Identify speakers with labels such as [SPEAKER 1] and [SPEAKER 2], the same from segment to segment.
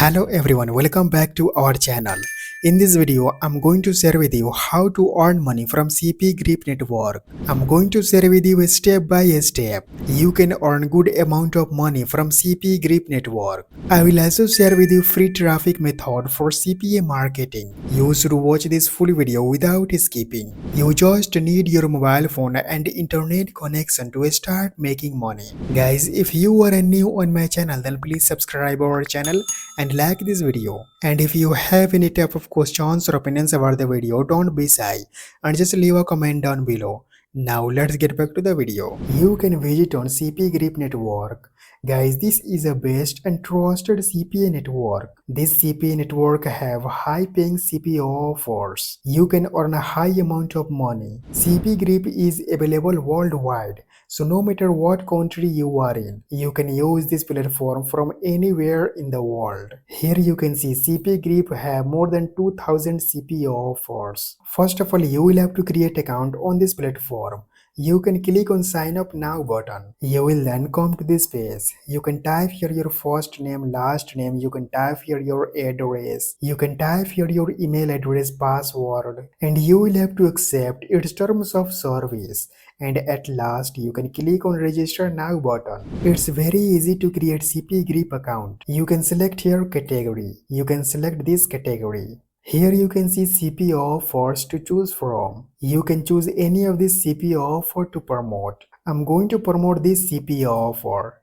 [SPEAKER 1] Hello everyone, welcome back to our channel. In this video, I'm going to share with you how to earn money from cpagrip network. I'm going to share with you step by step. You can earn good amount of money from cpagrip network. I will also share with you free traffic method for CPA marketing. You should watch this full video without skipping. You just need your mobile phone and internet connection to start making money. Guys, if you are new on my channel, then please subscribe our channel and like this video. And if you have any type of questions or opinions about the video, don't be shy and just leave a comment down below. Now let's get back to the video. You can visit on cpagrip network. Guys, this is a best and trusted CPA network. This CPA network have high paying CPA offers. You can earn a high amount of money. cpagrip is available worldwide. So no matter what country you are in, you can use this platform from anywhere in the world. Here you can see cpagrip have more than 2000 CPA offers. First of all, you will have to create account on this platform. You can click on sign up now button. You will then come to this page. You can type here your first name, last name. You can type here your address. You can type here your email address, password, and you will have to accept its terms of service. And at last you can click on register now button. It's very easy to create cpagrip account. You can select here category. You can select this category. Here you can see CPA offers to choose from. You can choose any of this CPA offer to promote. I'm going to promote this CPA offer.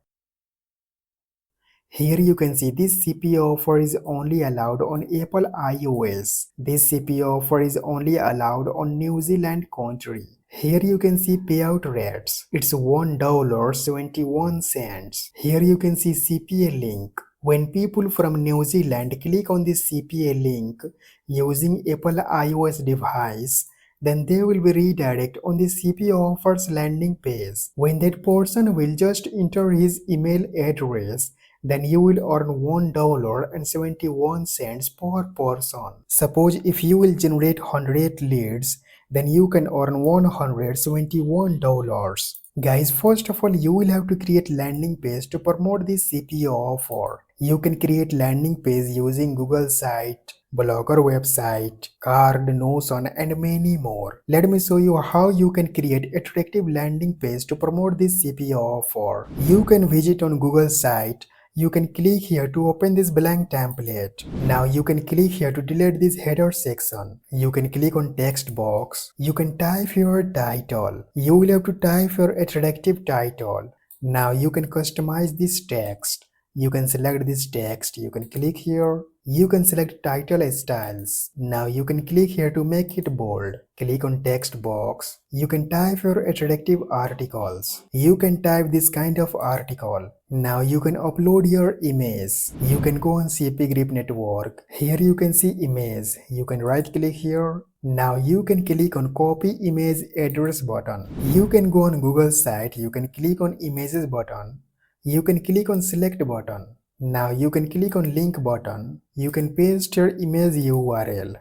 [SPEAKER 1] Here you can see this CPA offer is only allowed on Apple iOS. This CPA offer is only allowed on New Zealand country. Here you can see payout rates. It's $1.71. Here you can see CPA link. When people from New Zealand click on this CPA link using Apple iOS device, then they will be redirected on the CPA offers landing page. When that person will just enter his email address, then you will earn $1.71 per person. Suppose if you will generate 100 leads, then you can earn $171. Guys, first of all, you will have to create landing page to promote this CPA offer. You can create landing page using Google site, blogger website, card, Notion, and many more. Let me show you how you can create attractive landing page to promote this CPA offer. You can visit on Google site. You can click here to open this blank template. Now you can click here to delete this header section. You can click on text box. You can type your title. You will have to type your attractive title. Now you can customize this text. You can select this text. You can click here. You can select title styles. Now you can click here to make it bold. Click on text box. You can type your attractive articles. You can type this kind of article. Now you can upload your image. You can go on cpagrip network. Here you can see image. You can right click here. Now you can click on copy image address button. You can go on Google site. You can click on images button. You can click on select button. Now you can click on link button. You can paste your image URL.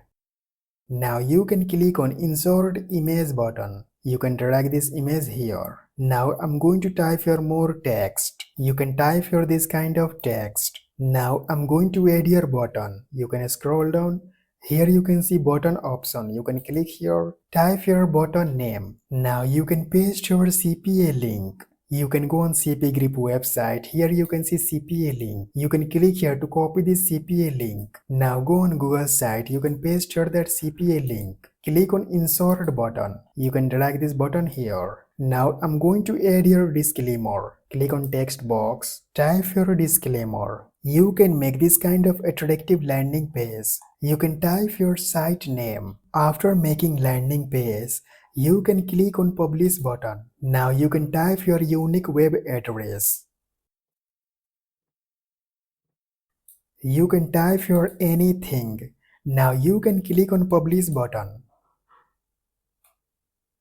[SPEAKER 1] Now you can click on insert image button. You can drag this image here. Now I'm going to type here more text. You can type here this kind of text. Now I'm going to add your button. You can scroll down. Here you can see button option. You can click here. Type your button name. Now you can paste your CPA link. You can go on cpagrip website. Here you can see CPA link. You can click here to copy this CPA link. Now go on Google site. You can paste here that CPA link. Click on insert button. You can drag this button here. Now I'm going to add your disclaimer. Click on text box. Type your disclaimer. You can make this kind of attractive landing page. You can type your site name. After making landing page, you can click on publish button. Now you can type your unique web address. You can type your anything. Now you can click on publish button.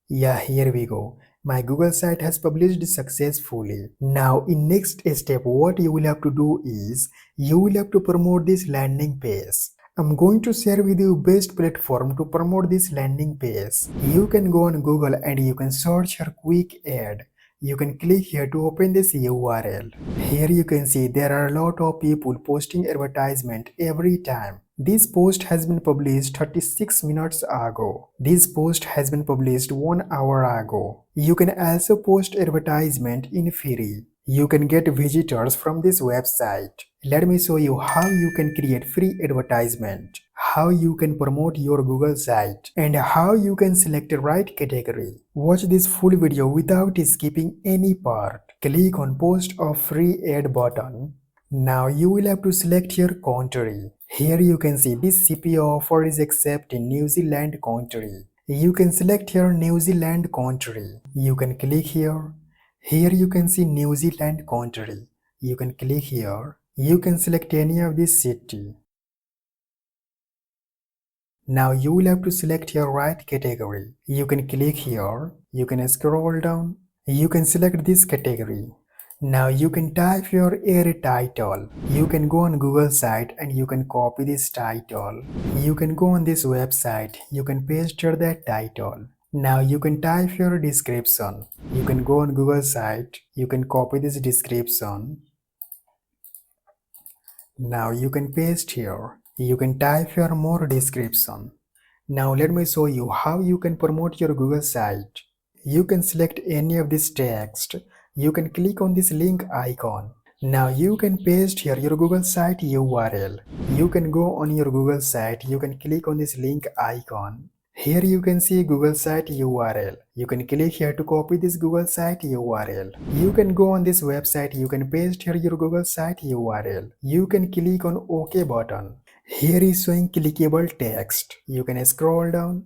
[SPEAKER 1] Yeah, here we go. My Google site has published successfully. Now in next step, what you will have to do is, you will have to promote this landing page. I'm going to share with you best platform to promote this landing page. You can go on Google and you can search your quick ad. You can click here to open this URL. Here you can see there are a lot of people posting advertisement every time. This post has been published 36 minutes ago. This post has been published 1 hour ago. You can also post advertisement in free. You can get visitors from this website. Let me show you how you can create free advertisement, how you can promote your Google site, and how you can select the right category. Watch this full video without skipping any part. Click on post a free ad button. Now you will have to select your country. Here you can see this CPO offer is accepted in New Zealand country. You can select your New Zealand country. You can click here. Here you can see New Zealand country. You can click here. You can select any of this city. Now you will have to select your right category. You can click here. You can scroll down. You can select this category. Now you can type your ad title. You can go on Google site and you can copy this title. You can go on this website. You can paste here that title. Now you can type your description. You can go on Google site. You can copy this description. Now you can paste here. You can type your more description. Now let me show you how you can promote your Google site. You can select any of this text. You can click on this link icon. Now you can paste here your Google site URL. You can go on your Google site. You can click on this link icon. Here you can see Google site URL. You can click here to copy this Google site URL. You can go on this website. You can paste here your Google site URL. You can click on OK button. Here is showing clickable text. You can scroll down.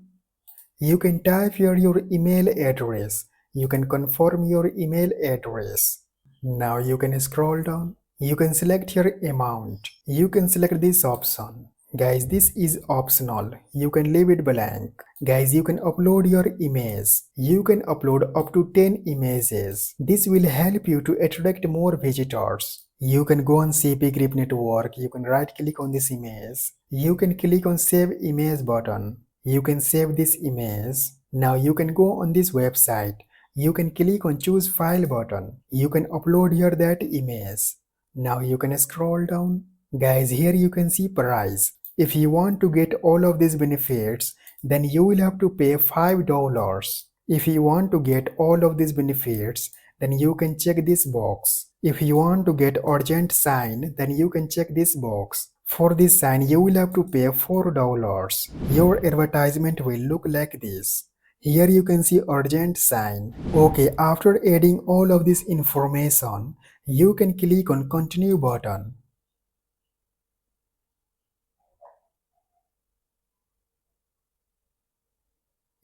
[SPEAKER 1] You can type here your email address. You can confirm your email address. Now you can scroll down. You can select your amount. You can select this option. Guys, this is optional. You can leave it blank. Guys, you can upload your image. You can upload up to 10 images. This will help you to attract more visitors. You can go on cpagrip network. You can right click on this image. You can click on save image button. You can save this image. Now you can go on this website. You can click on choose file button. You can upload here that image. Now you can scroll down. Guys, here you can see price. If you want to get all of these benefits, then you will have to pay $5. If you want to get all of these benefits, then you can check this box. If you want to get urgent sign, then you can check this box. For this sign, you will have to pay $4. Your advertisement will look like this. Here you can see urgent sign. Okay, after adding all of this information, you can click on continue button.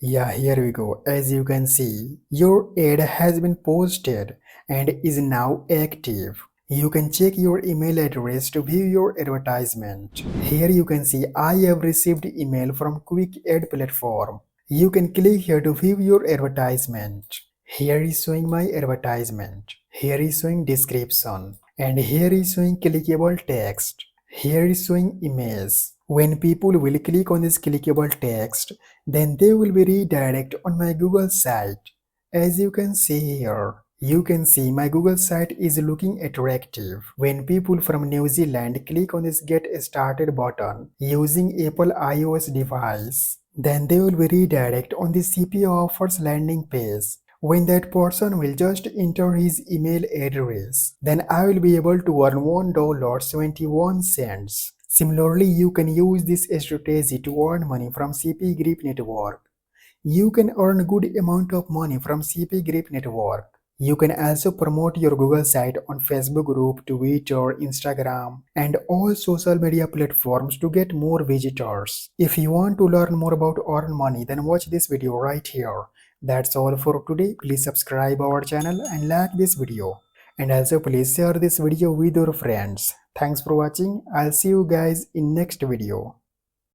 [SPEAKER 1] Yeah, here we go. As you can see, your ad has been posted and is now active. You can check your email address to view your advertisement. Here you can see I have received email from Quick Ad platform. You can click here to view your advertisement. Here is showing my advertisement. Here is showing description. And here is showing clickable text. Here is showing image. When people will click on this clickable text, then they will be redirected on my Google site. As you can see here, you can see my Google site is looking attractive. When people from New Zealand click on this get started button using Apple iOS device, then they will be redirected on the CPO offers landing page. When that person will just enter his email address, then I will be able to earn $1.71. Similarly, you can use this strategy to earn money from cpagrip network. You can earn good amount of money from cpagrip network. You can also promote your Google site on Facebook group, Twitter, Instagram, and all social media platforms to get more visitors. If you want to learn more about earn money, then watch this video right here. That's all for today. Please subscribe our channel and like this video. And also please share this video with your friends. Thanks for watching. I'll see you guys in next video.